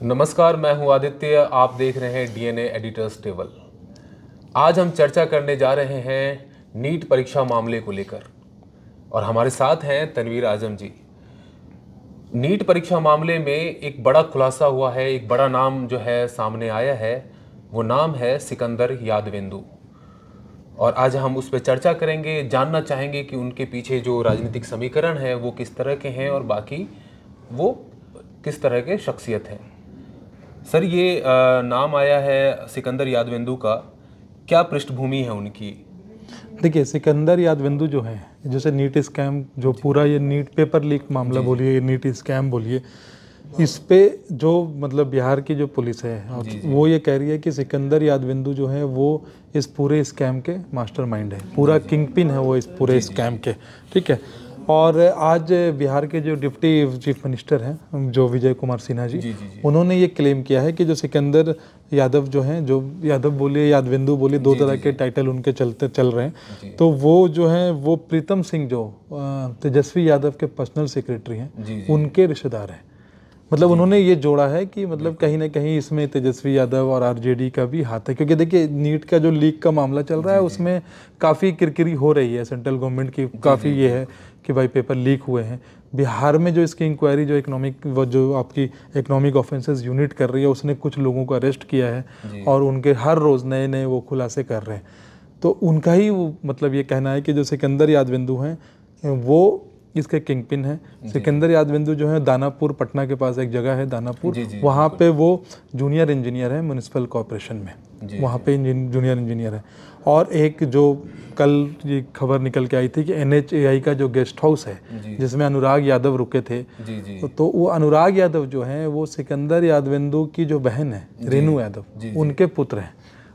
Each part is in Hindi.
नमस्कार, मैं हूं आदित्य। आप देख रहे हैं डीएनए एडिटर्स टेबल। आज हम चर्चा करने जा रहे हैं नीट परीक्षा मामले को लेकर और हमारे साथ हैं तनवीर आजम जी। नीट परीक्षा मामले में एक बड़ा खुलासा हुआ है, एक बड़ा नाम जो है सामने आया है, वो नाम है सिकंदर यादवेंदु। और आज हम उस पर चर्चा करेंगे, जानना चाहेंगे कि उनके पीछे जो राजनीतिक समीकरण है वो किस तरह के हैं और बाकी वो किस तरह के शख्सियत हैं। सर, ये नाम आया है सिकंदर यादवेंदु का, क्या पृष्ठभूमि है उनकी? देखिए, सिकंदर यादवेंदु जो है, जैसे नीट स्कैम जो पूरा ये नीट पेपर लीक मामला बोलिए, नीट स्कैम बोलिए, इस पे जो मतलब बिहार की जो पुलिस है वो ये कह रही है कि सिकंदर यादवेंदु जो है वो इस पूरे स्कैम के मास्टरमाइंड है, पूरा किंगपिन है वो इस पूरे स्कैम के। ठीक है। और आज बिहार के जो डिप्टी चीफ मिनिस्टर हैं जो विजय कुमार सिन्हा जी, उन्होंने ये क्लेम किया है कि जो सिकंदर यादव जो हैं, जो यादव बोलिए यादवेंदु बोलिए, दो तरह के टाइटल उनके चल रहे हैं, तो वो जो हैं वो प्रीतम सिंह जो तेजस्वी यादव के पर्सनल सेक्रेटरी हैं, उनके रिश्तेदार हैं। मतलब उन्होंने ये जोड़ा है कि मतलब कहीं ना कहीं इसमें तेजस्वी यादव और आरजेडी का भी हाथ है, क्योंकि देखिए नीट का जो लीक का मामला चल रहा है उसमें काफ़ी किरकिरी हो रही है सेंट्रल गवर्नमेंट की, काफ़ी ये है कि भाई पेपर लीक हुए हैं। बिहार में जो इसकी इंक्वायरी जो आपकी इकोनॉमिक ऑफेंसेस यूनिट कर रही है, उसने कुछ लोगों को अरेस्ट किया है और उनके हर रोज़ नए नए वो खुलासे कर रहे हैं। तो उनका ही वो मतलब ये कहना है कि जो सिकंदर यादवेंदु हैं वो इसके किंगपिन है। सिकंदर यादवेंदु जो है दानापुर, पटना के पास एक जगह है दानापुर, वहाँ पे वो जूनियर इंजीनियर है म्युनिसिपल कॉरपोरेशन में, वहाँ पे जूनियर इंजीनियर है। और एक जो कल ये खबर निकल के आई थी कि NHAI का जो गेस्ट हाउस है जिसमें अनुराग यादव रुके थे, तो वो अनुराग यादव जो हैं वो सिकंदर यादवेंदु की जो बहन है रेनू यादव, उनके पुत्र हैं।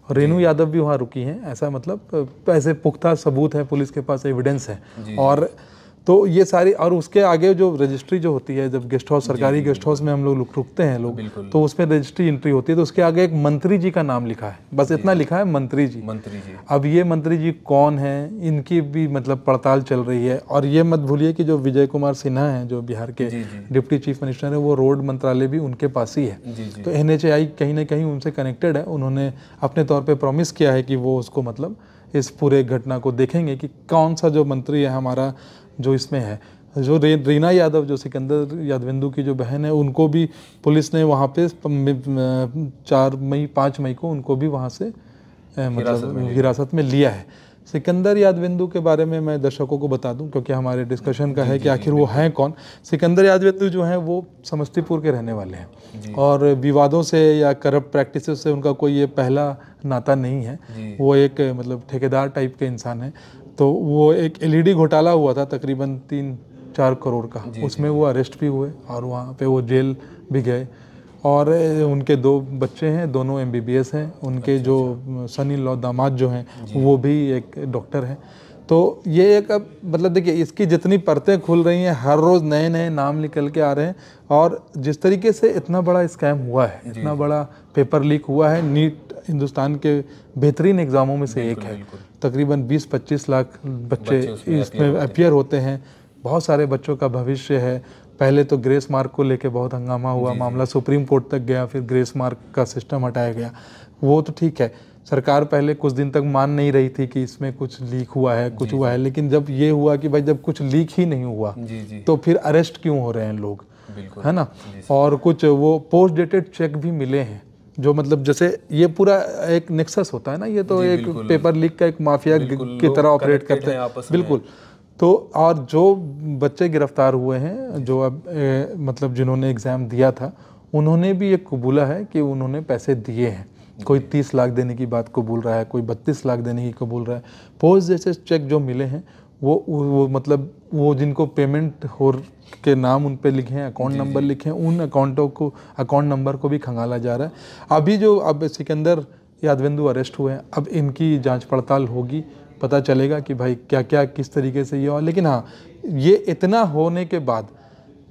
और रेनू यादव भी वहाँ रुकी हैं, ऐसा मतलब ऐसे पुख्ता सबूत है, पुलिस के पास एविडेंस है। और तो ये सारी, और उसके आगे जो रजिस्ट्री जो होती है, जब गेस्ट हाउस, सरकारी गेस्ट हाउस में हम लोग रुकते हैं लोग, तो उसमें रजिस्ट्री एंट्री होती है, तो उसके आगे एक मंत्री जी का नाम लिखा है, बस इतना लिखा है मंत्री जी। अब ये मंत्री जी कौन है, इनकी भी मतलब पड़ताल चल रही है। और ये मत भूलिए कि जो विजय कुमार सिन्हा हैं जो बिहार के डिप्टी चीफ मिनिस्टर है, वो रोड मंत्रालय भी उनके पास ही है। तो NHAI कहीं ना कहीं उनसे कनेक्टेड है। उन्होंने अपने तौर पर प्रॉमिस किया है कि वो उसको मतलब इस पूरे घटना को देखेंगे कि कौन सा जो मंत्री है हमारा जो इसमें है। जो रीना यादव जो सिकंदर यादवेंदु की जो बहन है, उनको भी पुलिस ने वहाँ पे 5 मई को उनको भी वहाँ से मतलब हिरासत में लिया है। सिकंदर यादवेंदु के बारे में मैं दर्शकों को बता दूं, क्योंकि हमारे डिस्कशन का है कि आखिर वो हैं कौन। सिकंदर यादवेंदु जो हैं वो समस्तीपुर के रहने वाले हैं और विवादों से या करप्ट प्रैक्टिसेस से उनका कोई ये पहला नाता नहीं है। वो एक मतलब ठेकेदार टाइप के इंसान हैं। तो वो एक LED घोटाला हुआ था तकरीबन 3-4 करोड़ का, उसमें वो अरेस्ट भी हुए और वहाँ पे वो जेल भी गए। और उनके 2 बच्चे हैं, दोनों MBBS हैं। उनके जो सन इन लॉ दामाद जो हैं वो भी एक डॉक्टर हैं। तो ये एक अब मतलब देखिए इसकी जितनी परतें खुल रही हैं, हर रोज़ नए नए नाम निकल के आ रहे हैं। और जिस तरीके से इतना बड़ा स्कैम हुआ है, इतना बड़ा पेपर लीक हुआ है, नीट हिंदुस्तान के बेहतरीन एग्ज़ामों में से एक है। तकरीबन 20-25 लाख बच्चे इसमें अपीयर होते हैं। बहुत सारे बच्चों का भविष्य है। पहले तो ग्रेस मार्क को लेके बहुत हंगामा हुआ, मामला सुप्रीम कोर्ट तक गया, फिर ग्रेस मार्क का सिस्टम हटाया गया। वो तो ठीक है, सरकार पहले कुछ दिन तक मान नहीं रही थी कि इसमें कुछ लीक हुआ है, कुछ हुआ है। लेकिन जब ये हुआ कि भाई जब कुछ लीक ही नहीं हुआ तो फिर अरेस्ट क्यों हो रहे हैं लोग, है ना। और कुछ वो पोस्ट डेटेड चेक भी मिले हैं, जो मतलब जैसे ये पूरा एक नेक्सस होता है ना, ये तो एक पेपर लीक का एक माफिया की तरह ऑपरेट करते हैं। बिल्कुल। तो और जो बच्चे गिरफ्तार हुए हैं, जो अब मतलब जिन्होंने एग्ज़ाम दिया था, उन्होंने भी ये कबूला है कि उन्होंने पैसे दिए हैं। कोई 30 लाख देने की बात कबूल रहा है, कोई 32 लाख देने की कबूल रहा है। पोस्ट जैसे चेक जो मिले हैं वो मतलब वो जिनको पेमेंट हो के नाम उन पे लिखे हैं, अकाउंट नंबर लिखे हैं, उन अकाउंट नंबर को भी खंगाला जा रहा है। अभी जो अब सिकंदर यादवेंदु अरेस्ट हुए हैं, अब इनकी जांच पड़ताल होगी, पता चलेगा कि भाई क्या क्या किस तरीके से ये हुआ। लेकिन हाँ, ये इतना होने के बाद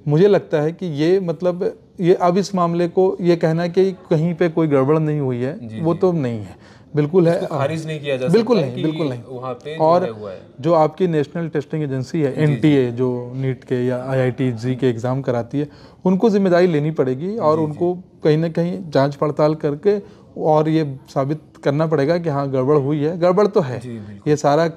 मुझे लगता है कि ये मतलब ये अब इस मामले को ये कहना कि कहीं पे कोई गड़बड़ नहीं हुई है, वो तो नहीं है। बिल्कुल है, खारिज नहीं किया जा बिल्कुल सकता नहीं, कि बिल्कुल नहीं। वहाँ पे और जो हुआ है। जो आपकी नेशनल टेस्टिंग एजेंसी है NTA, जो नीट के या IIT जी के एग्ज़ाम कराती है, उनको जिम्मेदारी लेनी पड़ेगी और उनको कहीं ना कहीं जांच पड़ताल करके और ये साबित करना पड़ेगा कि हाँ गड़बड़ हुई है। गड़बड़ तो है, ये सारा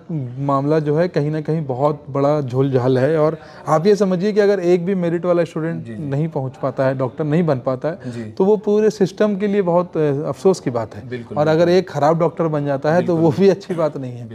मामला जो है कहीं ना कहीं बहुत बड़ा झोल झाल है। और आप ये समझिए कि अगर एक भी मेरिट वाला स्टूडेंट नहीं पहुंच पाता है, डॉक्टर नहीं बन पाता है, तो वो पूरे सिस्टम के लिए बहुत अफसोस की बात है। और अगर एक खराब डॉक्टर बन जाता है तो वो भी अच्छी बात नहीं है।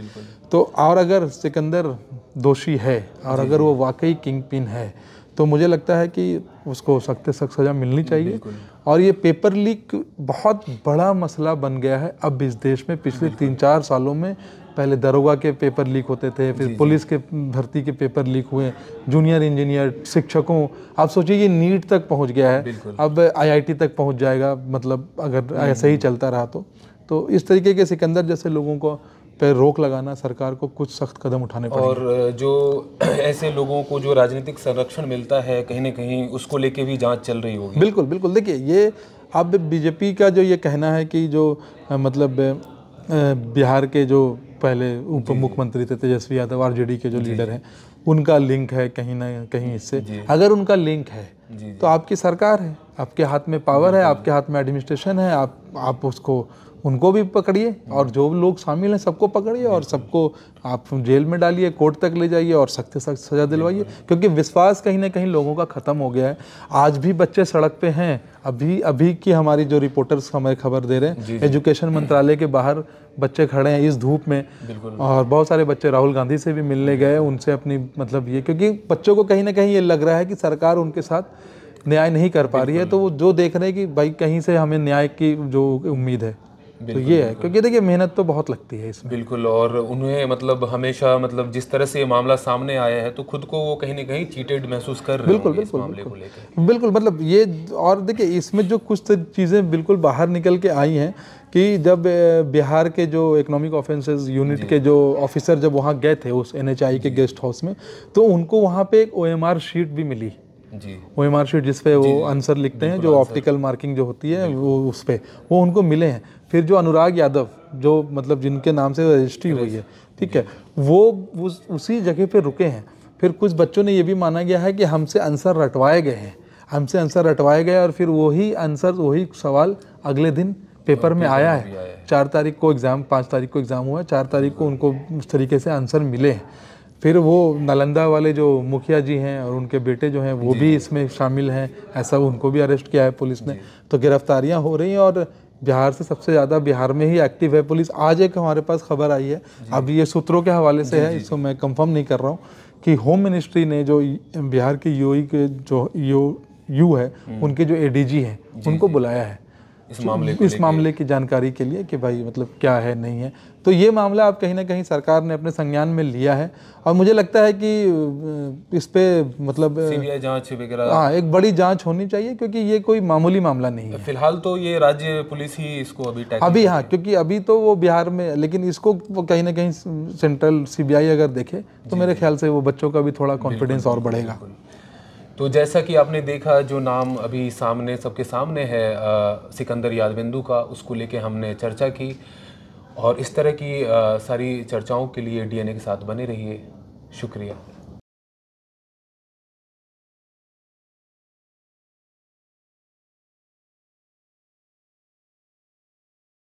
तो और अगर सिकंदर दोषी है और अगर वो वाकई किंग पिन है तो मुझे लगता है कि उसको सख्त से सख्त सज़ा मिलनी चाहिए। और ये पेपर लीक बहुत बड़ा मसला बन गया है अब इस देश में। पिछले 3-4 सालों में पहले दरोगा के पेपर लीक होते थे, फिर पुलिस के भर्ती के पेपर लीक हुए, जूनियर इंजीनियर, शिक्षकों, आप सोचिए ये नीट तक पहुंच गया है, अब IIT तक पहुंच जाएगा, मतलब अगर ऐसे ही चलता रहा तो इस तरीके के सिकंदर जैसे लोगों को पे रोक लगाना, सरकार को कुछ सख्त कदम उठाने पड़ेंगे। और जो ऐसे लोगों को जो राजनीतिक संरक्षण मिलता है कहीं ना कहीं उसको लेके भी जांच चल रही होगी। बिल्कुल बिल्कुल। देखिए ये अब बीजेपी का जो ये कहना है कि जो मतलब बिहार के जो पहले उप मुख्यमंत्री थे तेजस्वी यादव, RJD के जो लीडर हैं, उनका लिंक है कहीं ना कहीं इससे। अगर उनका लिंक है तो आपकी सरकार है, आपके हाथ में पावर है, आपके हाथ में एडमिनिस्ट्रेशन है, आप उसको उनको भी पकड़िए और जो लोग शामिल हैं सबको पकड़िए और सबको आप जेल में डालिए, कोर्ट तक ले जाइए और सख्त से सख्त सज़ा दिलवाइए। क्योंकि विश्वास कहीं ना कहीं लोगों का ख़त्म हो गया है। आज भी बच्चे सड़क पे हैं। अभी की हमारी जो रिपोर्टर्स हमें खबर दे रहे हैं, एजुकेशन मंत्रालय के बाहर बच्चे खड़े हैं इस धूप में, और बहुत सारे बच्चे राहुल गांधी से भी मिलने गए, उनसे अपनी मतलब ये, क्योंकि बच्चों को कहीं ना कहीं ये लग रहा है कि सरकार उनके साथ न्याय नहीं कर पा रही है, तो वो जो देख रहे हैं कि भाई कहीं से हमें न्याय की जो उम्मीद है तो ये है। क्योंकि देखिए मेहनत तो बहुत लगती है इसमें। बिल्कुल। और उन्हें मतलब हमेशा मतलब जिस तरह से ये मामला सामने आया है तो खुद को वो कहीं ना कहीं चीटेड महसूस कर रहे हैं इस मामले को लेकर। बिल्कुल मतलब ये, और देखिए इसमें जो कुछ चीज़ें बिल्कुल बाहर निकल के आई हैं कि जब बिहार के जो इकोनॉमिक ऑफेंसेस यूनिट के जो ऑफिसर जब वहाँ गए थे उस NHI के गेस्ट हाउस में, तो उनको वहाँ पे एक OMR शीट भी मिली। OMR शीट जिसपे वो आंसर लिखते हैं, जो ऑप्टिकल मार्किंग जो होती है वो उस पे वो उनको मिले हैं। फिर जो अनुराग यादव जो मतलब जिनके नाम से रजिस्ट्री हुई है, ठीक है, वो उसी जगह पे रुके हैं। फिर कुछ बच्चों ने ये भी माना गया है कि हमसे आंसर रटवाए गए और फिर वही आंसर, वही सवाल अगले दिन पेपर में आया है। 4 तारीख को एग्ज़ाम, 5 तारीख को एग्ज़ाम हुआ है, 4 तारीख को उनको उस तरीके से आंसर मिले हैं। फिर वो नालंदा वाले जो मुखिया जी हैं और उनके बेटे जो हैं वो भी इसमें शामिल हैं, ऐसा उनको भी अरेस्ट किया है पुलिस ने। तो गिरफ्तारियां हो रही हैं और बिहार से सबसे ज़्यादा बिहार में ही एक्टिव है पुलिस। आज एक हमारे पास खबर आई है, अब ये सूत्रों के हवाले से है, इसको मैं कंफर्म नहीं कर रहा हूँ, कि होम मिनिस्ट्री ने जो बिहार के UOE के जो यू है, उनके जो ADG हैं, उनको बुलाया है इस मामले की जानकारी के लिए कि भाई मतलब क्या है नहीं है। तो ये मामला अब कहीं ना कहीं सरकार ने अपने संज्ञान में लिया है और मुझे लगता है कि इस पे मतलब CBI जांच वगैरह, हाँ, एक बड़ी जांच होनी चाहिए, क्योंकि ये कोई मामूली मामला नहीं है। फिलहाल तो ये राज्य पुलिस ही इसको अभी हाँ, क्योंकि अभी तो वो बिहार में, लेकिन इसको कहीं ना कहीं सेंट्रल CBI अगर देखे तो मेरे ख्याल से वो बच्चों का भी थोड़ा कॉन्फिडेंस और बढ़ेगा। तो जैसा कि आपने देखा, जो नाम अभी सबके सामने है सिकंदर यादवेंदु का, उसको लेके हमने चर्चा की। और इस तरह की सारी चर्चाओं के लिए DNA के साथ बने रहिए। शुक्रिया।